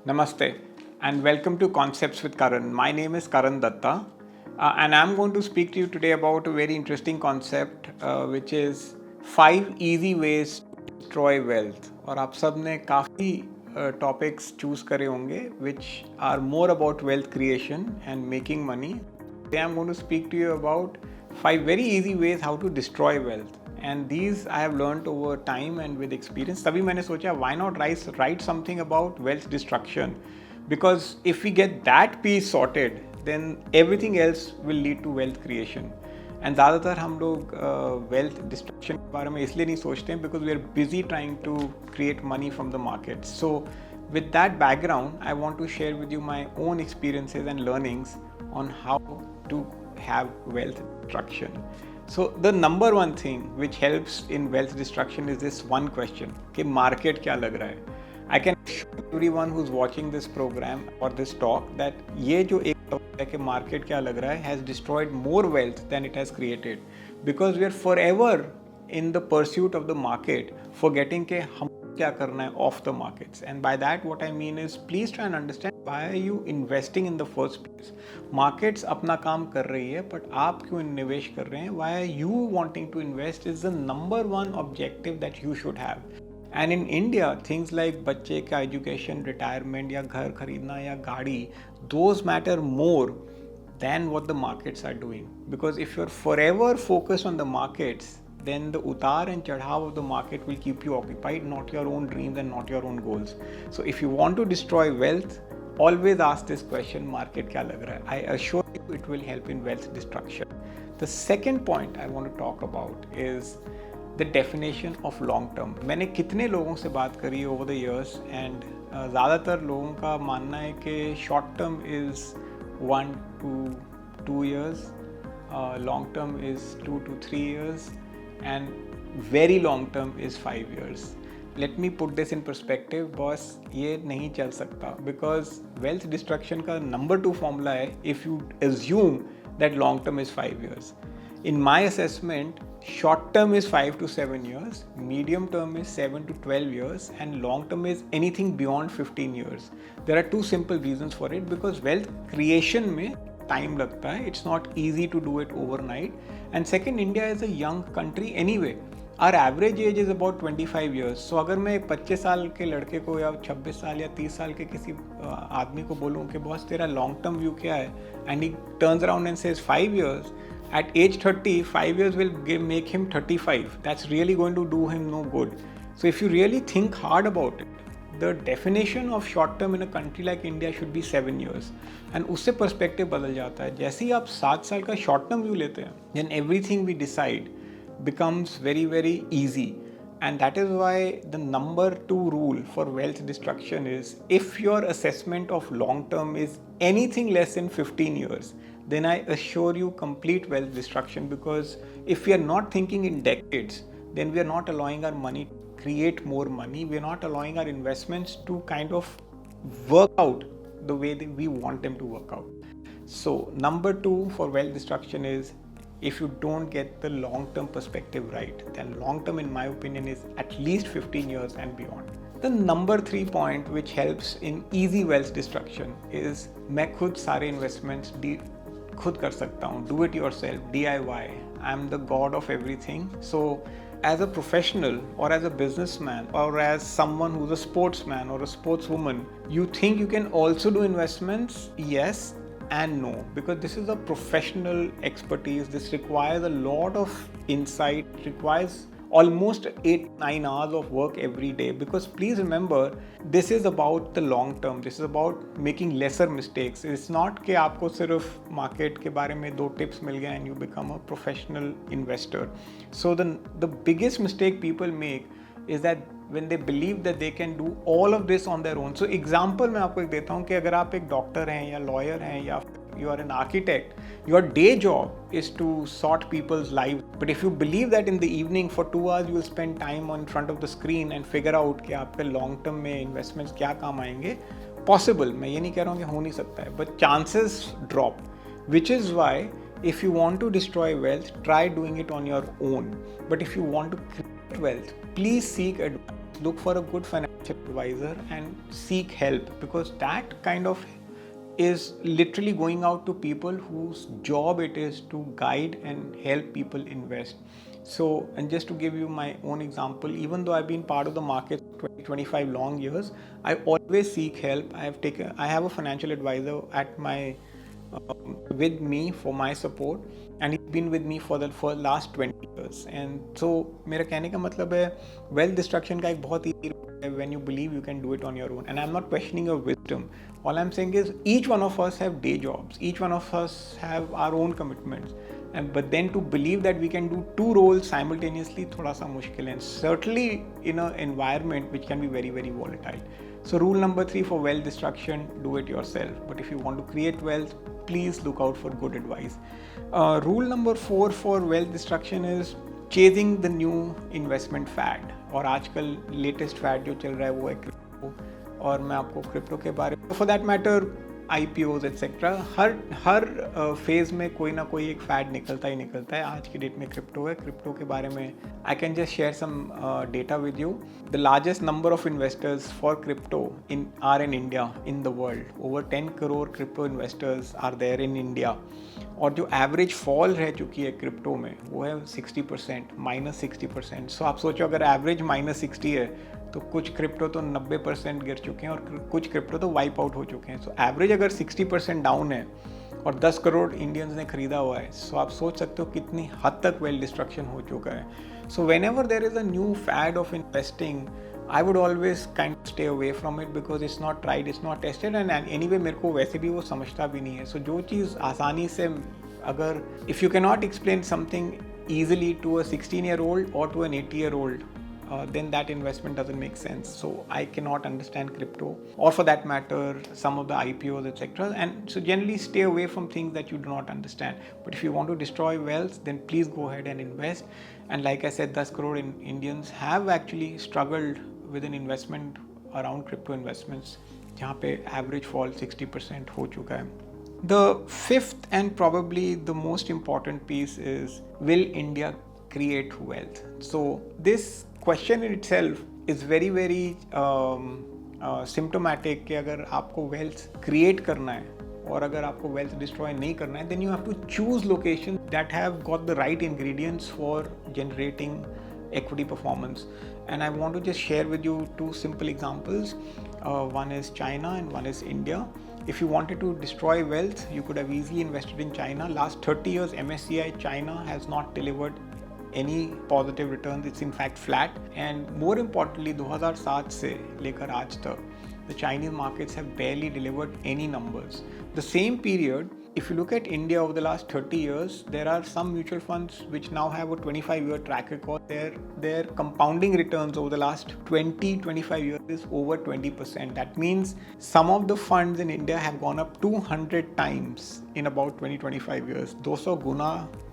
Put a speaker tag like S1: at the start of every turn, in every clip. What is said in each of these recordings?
S1: Namaste and welcome to Concepts with Karan. My name is Karan Datta and I'm going to speak to you today about a very interesting concept which is 5 easy ways to destroy wealth. और आप सब ने काफ़ी topics choose करे होंगे which are more about wealth creation and making money. Today I'm going to speak to you about 5 very easy ways how to destroy wealth. And these I have learned over time and with experience. तभी मैंने सोचा why not write something about wealth destruction, because if we get that piece sorted then everything else will lead to wealth creation. And ज़्यादातर हम लोग wealth destruction के बारे में इसलिए नहीं सोचते हैं because we are busy trying to create money from the markets. So with that background, I want to share with you my own experiences and learnings on how to have wealth destruction. So the number one thing which helps in wealth destruction is this one question कि market क्या लग रहा है. I can assure everyone who's watching this program or this talk that ये जो एक सवाल है कि market क्या लग रहा है has destroyed more wealth than it has created, because we are forever in the pursuit of the market, forgetting कि हम क्या करना है off the markets. And by that what I mean is, please try and understand why are you investing in the first place. Markets अपना काम कर रही है but आप क्यों निवेश कर रहे हैं? Why are you wanting to invest is the number one objective that you should have. And in India, things like बच्चे का education, retirement या घर खरीदना या गाड़ी, those matter more than what the markets are doing. Because if you're forever focused on the markets, then the utar and chadhav of the market will keep you occupied, not your own dreams and not your own goals. So if you want to destroy wealth, always ask this question, market kya lag raha hai? I assure you it will help in wealth destruction. The second point I want to talk about is the definition of long term. मैंने कितने लोगों से बात करी over the years and ज़्यादातर लोगों का मानना है कि short term is 1 to 2 years, long term is 2 to 3 years, and very long term is 5 years. Let me put this in perspective, boss. ये नहीं चल सकता because wealth destruction का number 2 formula है if you assume that long term is 5 years. In my assessment, short term is 5 to 7 years, medium term is 7 to 12 years, and long term is anything beyond 15 years. There are two simple reasons for it, because wealth creation में time लगता है. It's not easy to do it overnight. And second, India is a young country anyway. Our average age is about 25 years. So अगर मैं 25 साल के लड़के को या 26 साल या 30 साल के किसी आदमी को बोलूँ कि बॉस तेरा long term view क्या है, and he turns around and says 5 years, at age 30, 5 years will make him 35. That's really going to do him no good. So if you really think hard about it, the definition of short term in a country like India should be 7 years. And उससे perspective बदल जाता है. जैसे ही आप 7 साल का short term view लेते हैं, then everything we decide becomes very, very easy. And that is why the number 2 rule for wealth destruction is, if your assessment of long term is anything less than 15 years, then I assure you complete wealth destruction, because if we are not thinking in decades, then we are not allowing our money to create more money. We are not allowing our investments to kind of work out the way that we want them to work out. So number 2 for wealth destruction is, if you don't get the long-term perspective right, then long-term in my opinion is at least 15 years and beyond. The number 3 point which helps in easy wealth destruction is, मैं खुद सारे investments खुद कर सकता हूँ, do it yourself, DIY. I'm the god of everything. So as a professional or as a businessman or as someone who's a sportsman or a sportswoman, you think you can also do investments? Yes and no, because this is a professional expertise. This requires a lot of insight. It requires almost 8-9 hours of work every day, because please remember, this is about the long term. This is about making lesser mistakes. It's not कि आपको सिर्फ market के बारे में 2 tips मिल गए and you become a professional investor. So the biggest mistake people make is that when they believe that they can do all of this on their own. So example मैं आपको एक देता हूँ कि अगर आप एक doctor हैं या lawyer हैं या you are an architect, your day job is to sort people's lives. But if you believe that in the evening for 2 hours you will spend time in front of the screen and figure out कि आपके long term में investments क्या काम आएंगे, possible, मैं ये नहीं कह रहा हूँ कि हो नहीं सकता है, but chances drop. Which is why if you want to destroy wealth, try doing it on your own. But if you want to create wealth, please seek advice look for a good financial advisor and seek help, because that kind of is literally going out to people whose job it is to guide and help people invest. So, and just to give you my own example, even though I've been part of the market for 25 long years, I always seek help. I have a financial advisor at my with me for my support, and he's been with me for the last 20 years. And so मेरा कहने का मतलब है wealth destruction का एक बहुत easy route है when you believe you can do it on your own. And I'm not questioning your wisdom. All I'm saying is each one of us have day jobs. Each one of us have our own commitments. But then to believe that we can do two roles simultaneously थोड़ा सा मुश्किल है. And certainly in an environment which can be very, very volatile. So rule number 3 for wealth destruction, do it yourself. But if you want to create wealth, please look out for good advice. Rule number 4 for wealth destruction is chasing the new investment fad. और आजकल latest fad जो चल रहा है वो है crypto. और मैं आपको crypto के बारे में, for that matter, IPOs etcetera, her phase में कोई ना कोई एक फैड निकलता ही निकलता है. आज की डेट में क्रिप्टो है. क्रिप्टो के बारे में I can just share some data with you. The largest number of investors for crypto are in India in the world. Over 10 crore crypto investors are there in India. और जो average fall रह चुकी है crypto में वो है 60%, -60%. सो आप सोचो अगर एवरेज -60 है तो कुछ क्रिप्टो तो 90% गिर चुके हैं और कुछ क्रिप्टो तो वाइप आउट हो चुके हैं. सो एवरेज अगर 60% डाउन है और 10 करोड़ इंडियंस ने खरीदा हुआ है, सो आप सोच सकते हो कितनी हद तक वेल्थ डिस्ट्रक्शन हो चुका है. So whenever there is a new fad of investing, I would always kind of stay away from it because it's not tried, it's not tested, and anyway मेरे को वैसे भी वो समझता भी नहीं है. So जो चीज़ आसानी से अगर if you cannot explain something easily to a 16-year-old or to an 80-year-old, then that investment doesn't make sense. So I cannot understand crypto, or for that matter some of the IPOs etc. And so generally stay away from things that you do not understand. But if you want to destroy wealth, then please go ahead and invest. And like I said, 10 crore Indians have actually struggled with an investment around crypto investments, जहाँ पे average fall 60% हो चुका है. The fifth and probably the most important piece is, will India create wealth? So this question in itself is very very symptomatic कि अगर आपको wealth create करना है और अगर आपको wealth destroy नहीं करना है, then you have to choose locations that have got the right ingredients for generating equity performance. And I want to just share with you two simple examples. One is China and one is India. If you wanted to destroy wealth, you could have easily invested in China. Last 30 years, MSCI China has not delivered any positive returns. It's in fact flat. And more importantly, 2007 से लेकर आज तक, the Chinese markets have barely delivered any numbers. The same period, if you look at India over the last 30 years, there are some mutual funds which now have a 25-year track record. Their compounding returns over the last 20-25 years is over 20%. That means some of the funds in India have gone up 200 times in about 20-25 years. 200 गुना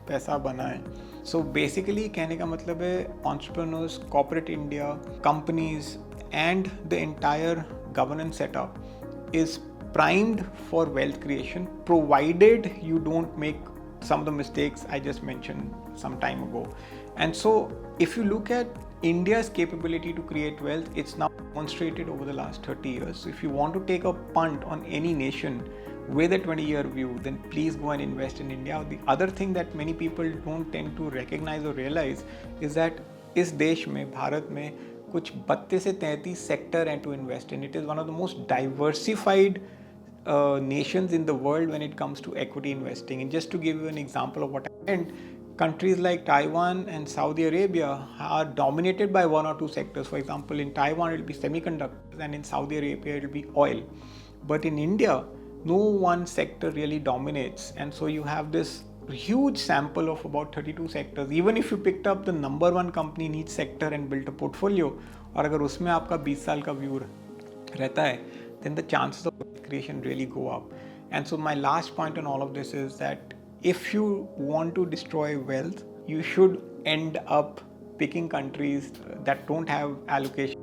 S1: पैसा बना है. So basically कहने का मतलब है entrepreneurs, corporate India, companies and the entire governance setup is primed for wealth creation, provided you don't make some of the mistakes I just mentioned some time ago. And so if you look at India's capability to create wealth, it's now demonstrated over the last 30 years. So if you want to take a punt on any nation with a 20-year view, then please go and invest in India. The other thing that many people don't tend to recognize or realize is that इस देश में, भारत में कुछ 32 से 33 sector हैं to invest in. It is one of the most diversified nations in the world when it comes to equity investing. And just to give you an example of what I meant, countries like Taiwan and Saudi Arabia are dominated by one or two sectors. For example, in Taiwan it will be semiconductors, and in Saudi Arabia it will be oil. But in India, no one sector really dominates, and so you have this huge sample of about 32 sectors. Even if you picked up the number one company in each sector and built a portfolio, और अगर उसमें आपका 20 साल का view रहता है, then the chances of creation really go up. And so my last point on all of this is that if you want to destroy wealth, you should end up picking countries that don't have allocation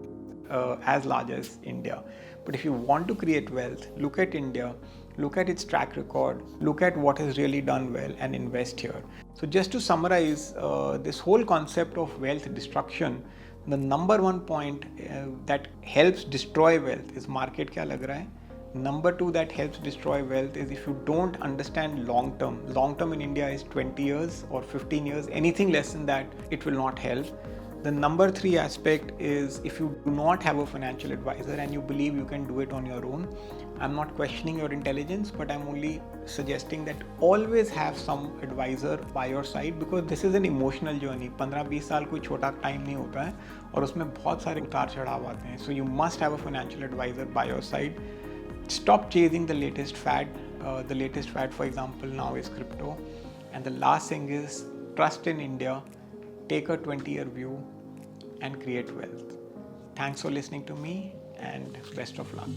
S1: as large as India. But if you want to create wealth, look at India, look at its track record, look at what has really done well and invest here. So just to summarize this whole concept of wealth destruction, The number one point that helps destroy wealth is market क्या लग रहा है. Number two that helps destroy wealth is if you don't understand long term. Long term in India is 20 years or 15 years. Anything less than that, it will not help. The number three aspect is if you do not have a financial advisor and you believe you can do it on your own. I'm not questioning your intelligence, but I'm only suggesting that always have some advisor by your side because this is an emotional journey. 15-20 साल कोई छोटा time नहीं होता है और उसमें बहुत सारे उतार चढ़ाव आते हैं. So you must have a financial advisor by your side. Stop chasing the latest fad. The latest fad, for example, now is crypto. And the last thing is trust in India. Take a 20-year view and create wealth. Thanks for listening to me and best of luck.